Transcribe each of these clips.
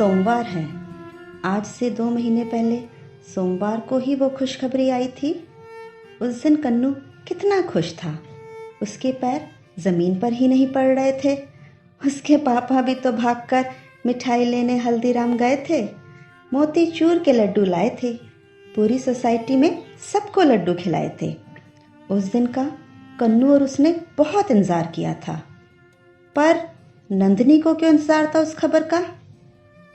सोमवार है। आज से 2 महीने पहले सोमवार को ही वो खुशखबरी आई थी। उस दिन कन्नू कितना खुश था। उसके पैर ज़मीन पर ही नहीं पड़ रहे थे। उसके पापा भी तो भागकर मिठाई लेने हल्दीराम गए थे। मोतीचूर के लड्डू लाए थे। पूरी सोसाइटी में सबको लड्डू खिलाए थे। उस दिन का कन्नू और उसने बहुत इंतज़ार किया था। पर नंदिनी को क्यों इंतज़ार था उस खबर का?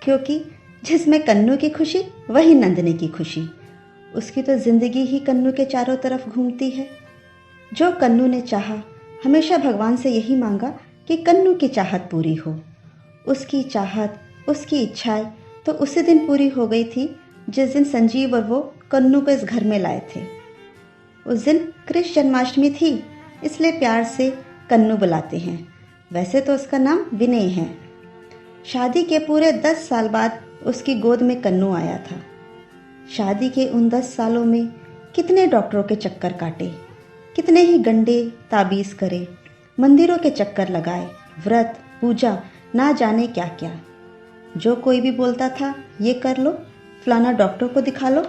क्योंकि जिसमें कन्नू की खुशी वही नंदिनी की खुशी। उसकी तो ज़िंदगी ही कन्नू के चारों तरफ घूमती है। जो कन्नू ने चाहा, हमेशा भगवान से यही मांगा कि कन्नू की चाहत पूरी हो। उसकी चाहत, उसकी इच्छाएं तो उसी दिन पूरी हो गई थी जिस दिन संजीव और वो कन्नू को इस घर में लाए थे। उस दिन कृष्ण जन्माष्टमी थी, इसलिए प्यार से कन्नू बुलाते हैं। वैसे तो उसका नाम विनय है। शादी के पूरे 10 साल बाद उसकी गोद में कन्नू आया था। शादी के उन 10 सालों में कितने डॉक्टरों के चक्कर काटे, कितने ही गंडे ताबीज़ करे, मंदिरों के चक्कर लगाए, व्रत पूजा ना जाने क्या क्या। जो कोई भी बोलता था ये कर लो, फलाना डॉक्टर को दिखा लो,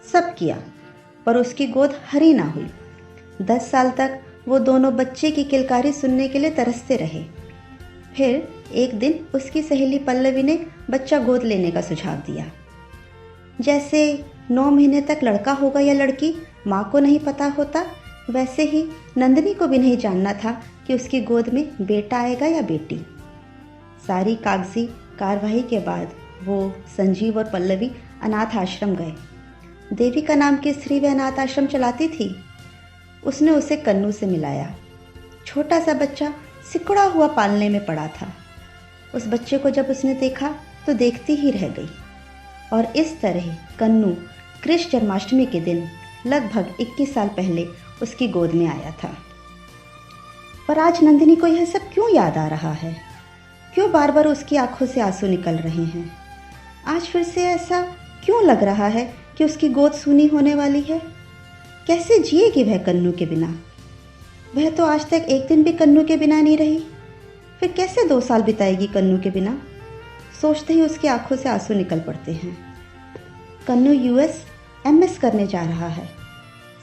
सब किया, पर उसकी गोद हरी ना हुई। 10 साल तक वो दोनों बच्चे की किलकारी सुनने के लिए तरसते रहे। फिर एक दिन उसकी सहेली पल्लवी ने बच्चा गोद लेने का सुझाव दिया। जैसे 9 महीने तक लड़का होगा या लड़की माँ को नहीं पता होता, वैसे ही नंदिनी को भी नहीं जानना था कि उसकी गोद में बेटा आएगा या बेटी। सारी कागजी कार्रवाई के बाद वो संजीव और पल्लवी अनाथ आश्रम गए। देविका नाम की स्त्री वह अनाथ आश्रम चलाती थी। उसने उसे कन्नू से मिलाया। छोटा सा बच्चा सिकुड़ा हुआ पालने में पड़ा था। उस बच्चे को जब उसने देखा तो देखती ही रह गई। और इस तरह कन्नू कृष्ण जन्माष्टमी के दिन लगभग 21 साल पहले उसकी गोद में आया था। पर आज नंदिनी को यह सब क्यों याद आ रहा है? क्यों बार बार उसकी आंखों से आंसू निकल रहे हैं? आज फिर से ऐसा क्यों लग रहा है कि उसकी गोद सूनी होने वाली है? कैसे जिएगी वह कन्नू के बिना? वह तो आज तक एक दिन भी कन्नू के बिना नहीं रही, फिर कैसे 2 साल बिताएगी कन्नू के बिना? सोचते ही उसकी आंखों से आंसू निकल पड़ते हैं। कन्नू यूएस एमएस करने जा रहा है।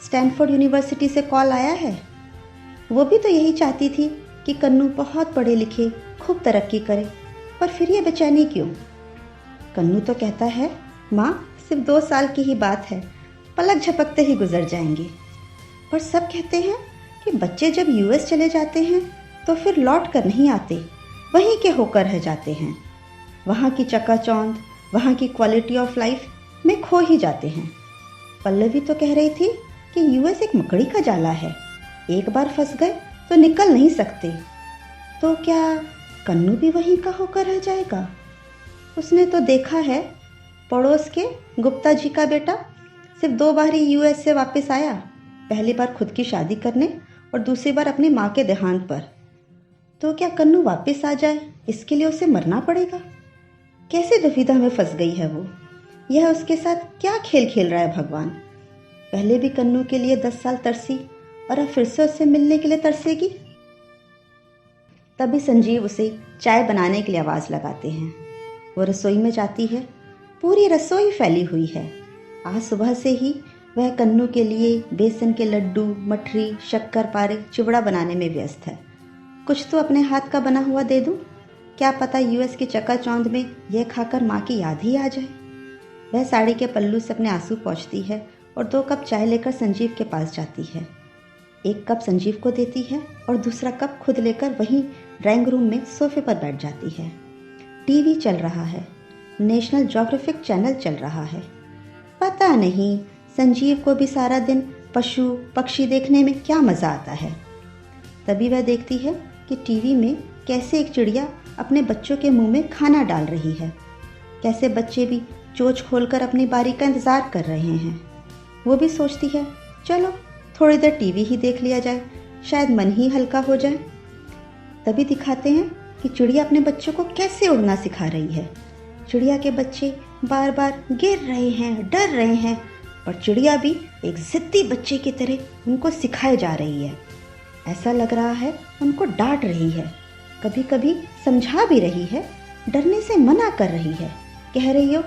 स्टैनफोर्ड यूनिवर्सिटी से कॉल आया है। वो भी तो यही चाहती थी कि कन्नू बहुत पढ़े लिखे, खूब तरक्की करे, पर फिर ये बेचैनी क्यों? कन्नू तो कहता है, माँ सिर्फ 2 साल की ही बात है, पलक झपकते ही गुजर जाएंगे। पर सब कहते हैं कि बच्चे जब यूएस चले जाते हैं तो फिर लौट कर नहीं आते, वहीं के होकर रह जाते हैं। वहाँ की चकाचौंध, वहाँ की क्वालिटी ऑफ लाइफ में खो ही जाते हैं। पल्लवी तो कह रही थी कि यूएस एक मकड़ी का जाला है, एक बार फंस गए तो निकल नहीं सकते। तो क्या कन्नू भी वहीं का होकर रह जाएगा? उसने तो देखा है, पड़ोस के गुप्ता जी का बेटा सिर्फ 2 बार ही यूएस से वापस आया। पहली बार खुद की शादी करने और दूसरी बार अपनी माँ के देहांत पर। तो क्या कन्नू वापस आ जाए, इसके लिए उसे मरना पड़ेगा? कैसे दुविधा में फंस गई है वो। यह उसके साथ क्या खेल खेल रहा है भगवान। पहले भी कन्नू के लिए 10 साल तरसी और अब फिर से उससे मिलने के लिए तरसेगी। तभी संजीव उसे चाय बनाने के लिए आवाज़ लगाते हैं। वो रसोई में जाती है। पूरी रसोई फैली हुई है। आज सुबह से ही वह कन्नू के लिए बेसन के लड्डू, मठरी, शक्कर पारे, चिवड़ा बनाने में व्यस्त है। कुछ तो अपने हाथ का बना हुआ दे दूं, क्या पता यूएस की चकाचौंध में यह खाकर माँ की याद ही आ जाए। वह साड़ी के पल्लू से अपने आंसू पोंछती है और 2 कप चाय लेकर संजीव के पास जाती है। 1 कप संजीव को देती है और दूसरा कप खुद लेकर वहीं ड्राइंग रूम में सोफे पर बैठ जाती है। टीवी चल रहा है, नेशनल ज्योग्राफिक चैनल चल रहा है। पता नहीं संजीव को भी सारा दिन पशु पक्षी देखने में क्या मज़ा आता है। तभी वह देखती है कि टीवी में कैसे एक चिड़िया अपने बच्चों के मुंह में खाना डाल रही है। कैसे बच्चे भी चोंच खोलकर अपनी बारी का इंतज़ार कर रहे हैं। वो भी सोचती है, चलो थोड़ी देर टीवी ही देख लिया जाए, शायद मन ही हल्का हो जाए। तभी दिखाते हैं कि चिड़िया अपने बच्चों को कैसे उड़ना सिखा रही है। चिड़िया के बच्चे बार बार गिर रहे हैं, डर रहे हैं, पर चिड़िया भी एक ज़िद्दी बच्चे की तरह उनको सिखाए जा रही है। ऐसा लग रहा है उनको डांट रही है, कभी कभी समझा भी रही है, डरने से मना कर रही है। कह रही हो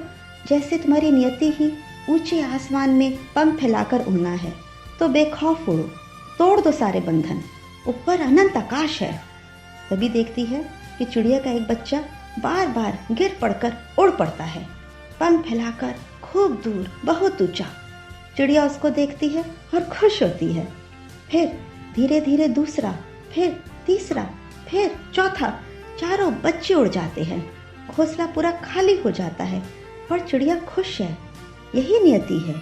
जैसे तुम्हारी नियति ही ऊंचे आसमान में पंख फैलाकर उड़ना है, तो बेखौफ उड़ो, तोड़ दो सारे बंधन, ऊपर अनंत आकाश है। तभी देखती है कि चिड़िया का एक बच्चा बार बार गिर पड़कर उड़ पड़ता है, पंख फैलाकर खूब दूर, बहुत ऊंचा। चिड़िया उसको देखती है और खुश होती है। फिर धीरे धीरे दूसरा, फिर तीसरा, फिर चौथा, चारों बच्चे उड़ जाते हैं। घोंसला पूरा खाली हो जाता है और चिड़िया खुश है। यही नियति है।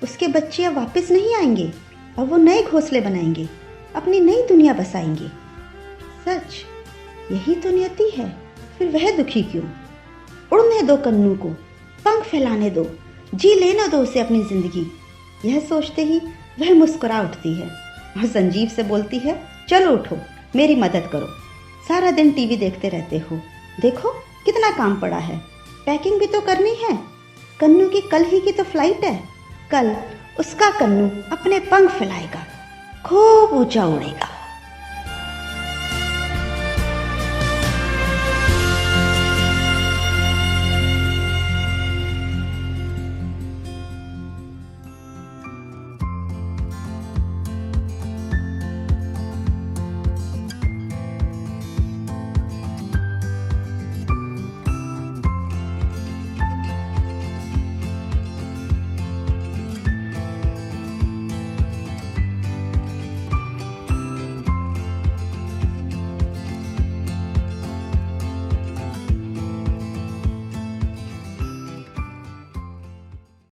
उसके बच्चे अब वापस नहीं आएंगे, अब वो नए घोंसले बनाएंगे, अपनी नई दुनिया बसाएंगे। सच, यही तो नियति है। फिर वह दुखी क्यों? उड़ने दो कन्नू को, पंख फैलाने दो, जी लेना दो उसे अपनी जिंदगी। यह सोचते ही वह मुस्कुरा उठती है और संजीव से बोलती है, चलो उठो, मेरी मदद करो। सारा दिन टीवी देखते रहते हो, देखो कितना काम पड़ा है, पैकिंग भी तो करनी है। कन्नू की कल ही की तो फ्लाइट है। कल उसका कन्नू अपने पंख फैलाएगा, खूब ऊंचा उड़ेगा।